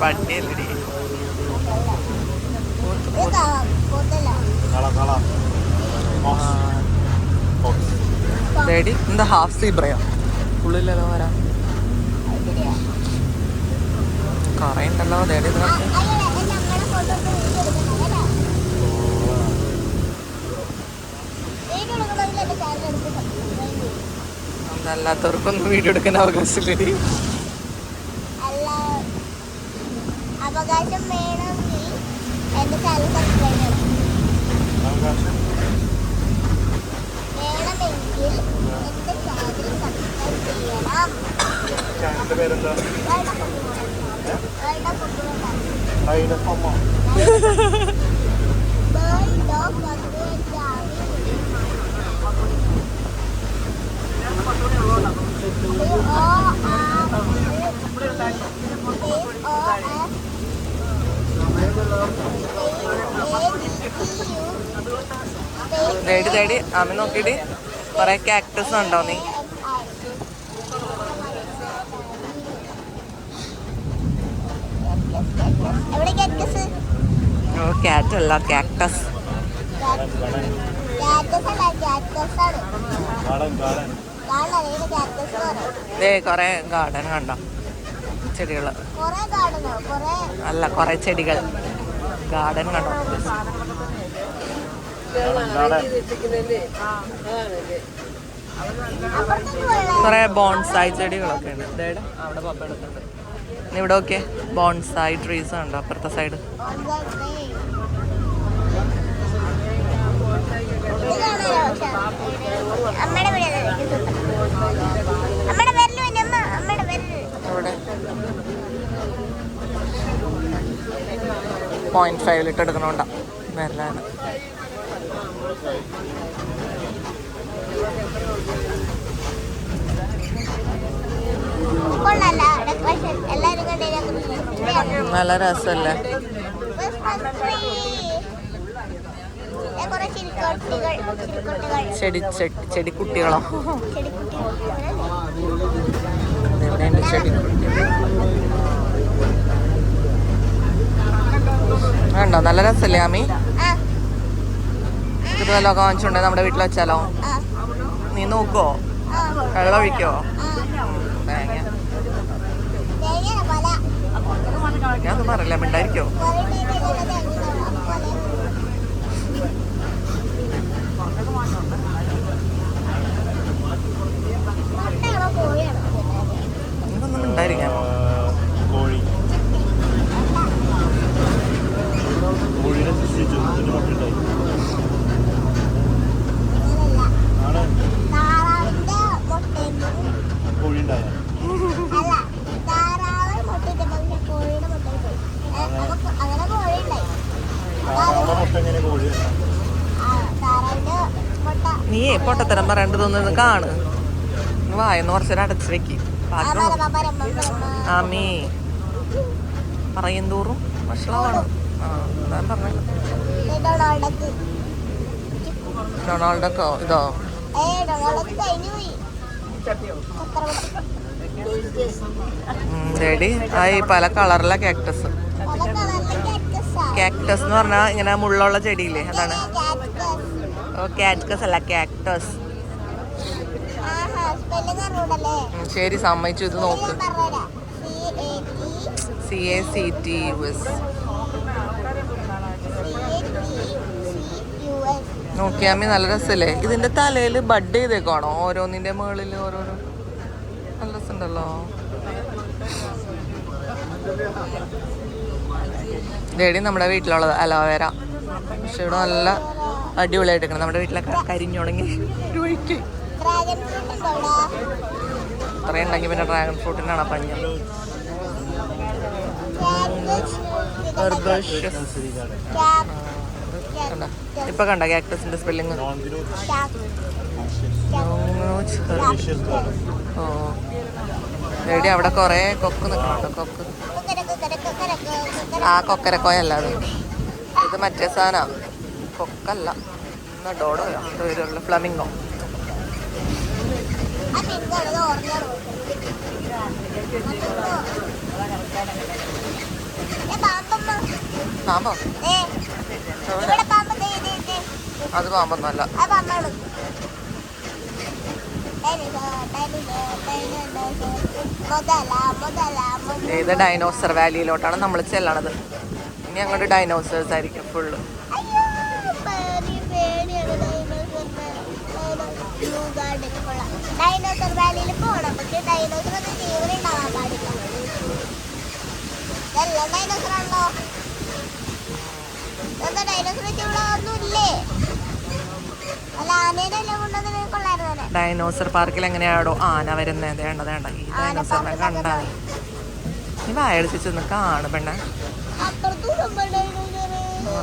പട്ടിയല്ലടി. ഡേഡി എന്താ ഹാഫ് സീബ്രയോ ഉള്ളിലല്ലോ വരാം കുറേ ഉണ്ടല്ലോ ഡേഡി ഇതിനകത്ത്. അല്ലാത്തവർക്കൊന്നും വീഡിയോ എടുക്കാൻ അവകാശമില്ലടി. അവകാശം വേണമെങ്കിൽ എന്റെ ചാനൽ സബ്സ്ക്രൈബ് ചെയ്യണം. വേണമെങ്കിൽ എന്റെ ചാനൽ സബ്സ്ക്രൈബ് ചെയ്യണം. ചാനലിന്റെ പേരെന്താ? ഡേഡി ഡേഡി അമ്മ നോക്കിയിട്ട് കുറെ കാക്ടസ് ഉണ്ടോ നീ? ഓ കാറ്റ് അല്ല കാക്ടസ്. കൊറേ ഗാർഡൻ കണ്ടോ ചെടികള്? അല്ല കൊറേ ചെടികൾ ഗാർഡൻ കണ്ടോ? കുറെ ബോൺസായി ചെടികളൊക്കെ ഉണ്ട്. അവിടെ പപ്പ എടുക്കുന്നുണ്ട്. ഇവിടെ ഒക്കെ ബോൺസായി ട്രീസ് ഉണ്ടോ അപ്പുറത്തെ സൈഡ്? ഇവിടെ 0.5 ലിറ്റർ എടുക്കണോണ്ടാ വരലാണ്. നല്ല രസല്ലേ? ചെടിക്കുട്ടികളോ? എവിടെയുണ്ട് ചെടിക്കുട്ടി? വേണ്ടോ? നല്ല രസല്ലേ ആമി? ഇത് വല്ലതൊക്കെ വാങ്ങിച്ചുണ്ടേ നമ്മുടെ വീട്ടിൽ വെച്ചാലോ? നീ നോക്കുവോ? വെള്ളം ഒഴിക്കോ? ഞാനൊന്നും പറയില്ല, മിണ്ടായിരിക്കോ? ഇതൊന്നും മിണ്ടായിരിക്കാം. നീയേ പൊട്ടത്തരം പറയേണ്ടത് തോന്നുന്നു കാണ്. വായെന്ന് കുറച്ചേരം അടച്ചു വെക്ക്. ആമീ പറയും തോറും വഷളാവാണ്. ഞാൻ പറഞ്ഞ ഡൊണാൾഡൊക്കെ ഇതോ ഡേഡി ആ ഈ പല കളറിലെ കാക്ടസ്. കാക്ടസ് എന്ന് പറഞ്ഞാൽ ഇങ്ങനെ മുള്ളുള്ള ചെടിയില്ലേ, അതാണ്. ഓ കാക്ടസ് അല്ല കാക്ടസ്. ശരി സമ്മതിച്ചു. ഇത് നോക്ക്, CACTUS. നോക്കിയാമ്മി നല്ല രസല്ലേ? ഇതിന്റെ തലയിൽ ബഡ് ചെയ്തേക്കാണോ? ഓരോന്നിന്റെ മുകളിൽ ഓരോരോ. നല്ല രസമുണ്ടല്ലോ. ഡേഡി നമ്മുടെ വീട്ടിലുള്ളത് അലോവേര. പക്ഷെ ഇവിടെ നല്ല അടിപൊളിയായിട്ട് എടുക്കണം. നമ്മുടെ വീട്ടിലൊക്കെ കരിഞ്ഞുണങ്ങി ഒഴിക്ക്. ഇത്രയും ഉണ്ടെങ്കിൽ പിന്നെ ഡ്രാഗൺ ഫ്രൂട്ടിനാണ് പഞ്ഞം. ഇപ്പൊ കണ്ട കാക്ടസിന്റെ സ്പെല്ലിങ്? ഓ ഡേഡി അവിടെ കൊറേ കൊക്ക് നിൽക്കണുണ്ടോ? കൊക്ക്. ആ കൊക്കരക്കോയല്ല അത്. ഇത് മറ്റേ സാധനം, കൊക്കല്ല. ഡോഡോയോ എന്തോ വരുമല്ലോ, ഫ്ലമിംഗോ. പാമ്പോ? അത് പാമ്പൊന്നുമല്ല. ഇത് ഡൈനോസർ വാലിയിലോട്ടാണ് നമ്മൾ ചെല്ലണത്. ഇനി അങ്ങോട്ട് ഡൈനോസേഴ്സ് ആയിരിക്കും ഫുള്ള്. ഡൈനോസർ വാലിയിൽ പോകണം, പക്ഷെ ഡൈനോസർ ഒന്നും ജീവൻ ഉണ്ടാവാൻ പാടില്ല. ഇതെല്ലാം ഡൈനോസർ ആണല്ലോ. എന്താ ഡൈനോസർ വെച്ച് ഇവിടെ ഒന്നുമില്ലേ? അല്ല, ആനേനെല്ലാം കൊണ്ടുവന്ന് കൊള്ളായിരുന്നു. ഡൈനോസർ പാർക്കിൽ എങ്ങനെയാണോ ആന വരുന്നത്? വേണ്ട വേണ്ട, ഈ ഡൈനോസറിനെ കണ്ടാ നീ വായടിച്ച് ചെന്ന് കാണു പെണ്ണെ.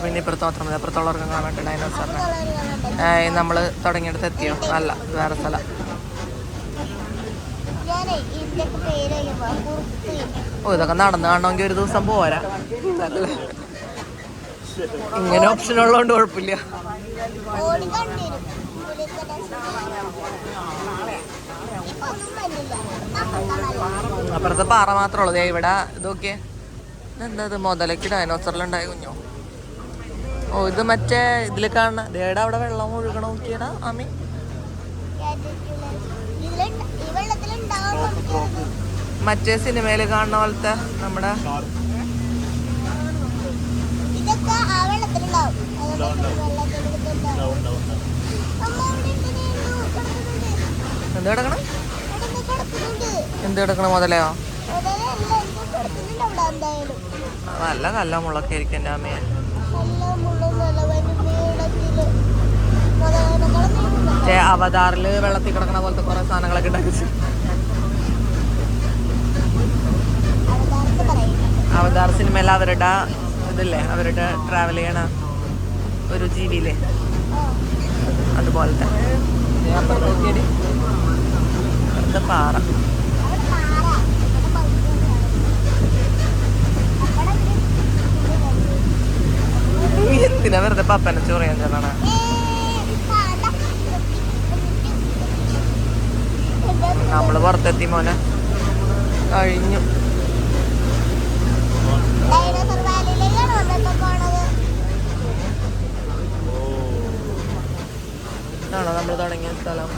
പിന്നെ ഇപ്പുറത്ത് മാത്രം അപ്പുറത്തുള്ളവർക്കും കാണട്ടെ ഡൈനോസറിനെ. നമ്മൾ തുടങ്ങിയെടുത്ത് എത്തിയോ? അല്ല, വേറെ സ്ഥലം. ഓ, ഇതൊക്കെ നടന്നു കാണണമെങ്കിൽ ഒരു ദിവസം പോരാ. ഇങ്ങനെ ഓപ്ഷൻ ഉള്ളതുകൊണ്ട് കുഴപ്പമില്ല. അപ്പുറത്തെ പാറ മാത്രമേ ഉള്ളൂ. ഇവിടെ ഇതൊക്കെ എന്താ ഇത്? മുതലയ്ക്ക് ഡൈനോസറിലുണ്ടായ കുഞ്ഞോ? ഓ, ഇത് മറ്റേ ഇതിൽ കാണുന്ന ദേടാ അവിടെ വെള്ളം ഒഴുകണ നോക്കിയടാ ആമി. മറ്റേ സിനിമയിൽ കാണുന്ന പോലത്തെ നമ്മുടെ എന്ത് കിടക്കണം? എന്ത് കിടക്കണം? മുതലയോ? നല്ല കല്ല മുള്ളൊക്കെ ആയിരിക്കും എൻ്റെ അമ്മയെ. അവതാറില് വെള്ളത്തിൽ കിടക്കണ പോലത്തെ കുറെ സാധനങ്ങളൊക്കെ ഉണ്ടാക്കി. അവതാർ സിനിമയിൽ അവരുടെ ഇതില്ലേ, അവരുടെ ട്രാവൽ ചെയ്യണ ഒരു ജീവിയില്ലേ, അതുപോലത്തെ. അപ്പുറത്തെ പാറ. എന്തിനാ വെറുതെ പപ്പനെ ചൊറിയാൻ ചെല്ലണ? നമ്മള് പുറത്തെത്തി മോനെ, കഴിഞ്ഞു. ഇതാണോ നമ്മൾ തുടങ്ങിയ സ്ഥലം?